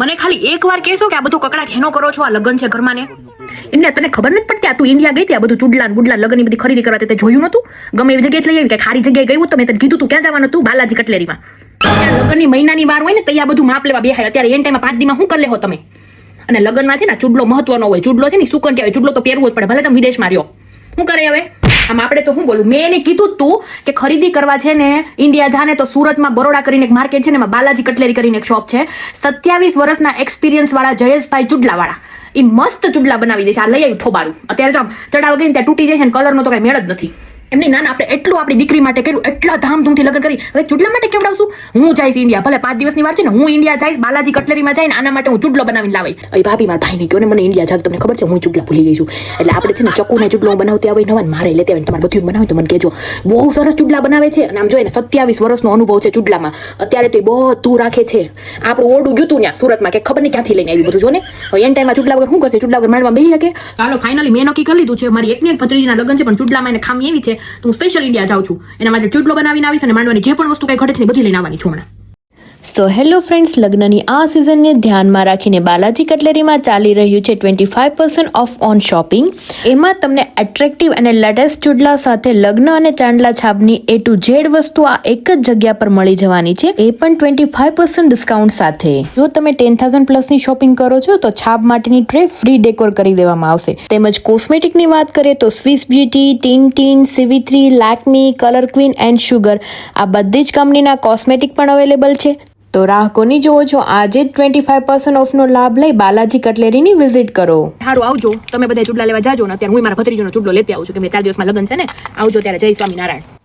મને ખાલી એકવાર કહેશો કે આ બધો કકડાટ હેનો કરો છો, આ લગન છે ઘરમાં ને એટલે તને ખબર નથી પડતી. આ તું ઇન્ડિયા ગઈ હતી આ બધું ચૂડલા બુડલા લગનની બધી ખરીદી કરવા તે જોયું નતું? ગમે એવી જગ્યાએ લઈ આવી કે ખારી જગ્યાએ ગયું તો મેં તને કીધું તું ક્યાં જવાનું હતું? બાલાજી કટલેરીમાં. લગનની મહિનાની વાર હોય ને તો આ બધું માપ લેવા બેહાય. અત્યારે એન ટાઈમમાં 5 દીમાં શું કરી લેહો તમે? અને લગનમાં છે ને ચૂડલો મહત્વનો હોય. ચૂડલો છે ને સુકન કહેવાય. ચૂડલો તો પહેરવો જ પડે, ભલે તમે વિદેશમાં રહ્યો. શું કરે હવે? આમ આપણે તો શું બોલું, મેં એને કીધું તું કે ખરીદી કરવા છે ને ઇન્ડિયા જાને તો સુરતમાં બરોડા કરીને એક માર્કેટ છે ને એમાં બાલાજી કટલેરી કરીને એક શોપ છે. 27 વર્ષના એક્સપિરિયન્સ વાળા જયેશભાઈ ચૂડલા વાળા એ મસ્ત ચૂડલા બનાવી દે છે. આ લઈ આવ્યું થોબારું. અત્યારે તો ચડાવ ગઈ ને ત્યાં તૂટી જાય છે ને કલરનો તો કઈ મેળ જ નથી. એમની ના આપણે એટલું આપણી દીકરી માટે કર્યું, એટલા ધામધૂમથી લગ્ન કરી. હવે ચૂડલા માટે કેવડાવશું? હું જઈશ ઇન્ડિયા, ભલે 5 દિવસની વાર છે ને, હું ઇન્ડિયા જઈશ બાલાજી કટલેરીમાં જઈને આના માટે હું ચૂડલો બનાવીને લાવી. એ ભાભી મારા ભાઈને કહ્યું ને મને ઇન્ડિયા જાવ, તમને ખબર છે હું ચૂડલા ભૂલી ગઈ છું. એટલે આપણે છે ને ચક્કુને ચૂડલો બનાવતી આવે નવા મારે લેતી આવે. તમારે બધું બનાવે તો મને કહેજો. બહુ સરસ ચૂડલા બનાવે છે અને આમ જોઈએ ને 27 વર્ષનો અનુભવ છે ચૂડલામાં. અત્યારે તો બધું રાખે છે. આપણું ઓરડું ગયું હતું ત્યાં સુરતમાં કે ખબર નહીં ક્યાંથી લઈને આવી બધું. જો ને હવે એન ટાઈમમાં ચૂડલા વગર શું કરશે? ચૂડલા વગર માંડવા બેસી શકે? ચાલો ફાઇનલી મેં નક્કી કરી લીધું છે. મારી એકની એક ભત્રીજીના લગ્ન છે પણ ચૂડલામાં એને ખામી એવી છે તો હું સ્પેશિયલ ઇન્ડિયા જાઉં છું. એના માટે ચૂડલો બનાવીને આવીશ અને માંડવાની જે પણ વસ્તુ કઈ ઘટે છે બધી લઈને આવવાની છું હમણાં. સો હેલો ફ્રેન્ડ્સ, લગ્નની આ સિઝનને ધ્યાનમાં રાખીને બાલાજી કટલેરીમાં ચાલી રહ્યું છે 25% ઓફ ઓન શોપિંગ. એમાં તમને એટ્રેક્ટિવ અને લેટેસ્ટ ચૂડલા સાથે લગ્ન અને ચાંદલા છાબની A to Z વસ્તુ આ એક જ જગ્યા પર મળી જવાની છે, એ પણ 25% ડિસ્કાઉન્ટ સાથે. જો તમે 10,000 પ્લસની શોપિંગ કરો છો તો છાબ માટેની ટ્રે ફ્રી ડેકોર કરી દેવામાં આવશે. તેમજ કોસ્મેટિકની વાત કરીએ તો સ્વિસ બ્યુટી, ટિન, CV3, Lakme, Colour Queen and Sugar આ બધી જ કંપનીના કોસ્મેટિક પણ અવેલેબલ છે. તો રાહ કોની જોવો છો? આજે જ 25% ઓફનો લાભ લઈ બાલાજી કટલેરીની વિઝિટ કરો. સારું આવજો, તમે બધા ચૂડલા લેવા જાજો ને અત્યારે હું મારા ભત્રીજીનો ચૂડલો લેતી આવું છું કે 4 દિવસમાં લગ્ન છે ને. આવજો ત્યારે. જય સ્વામિનારાયણ.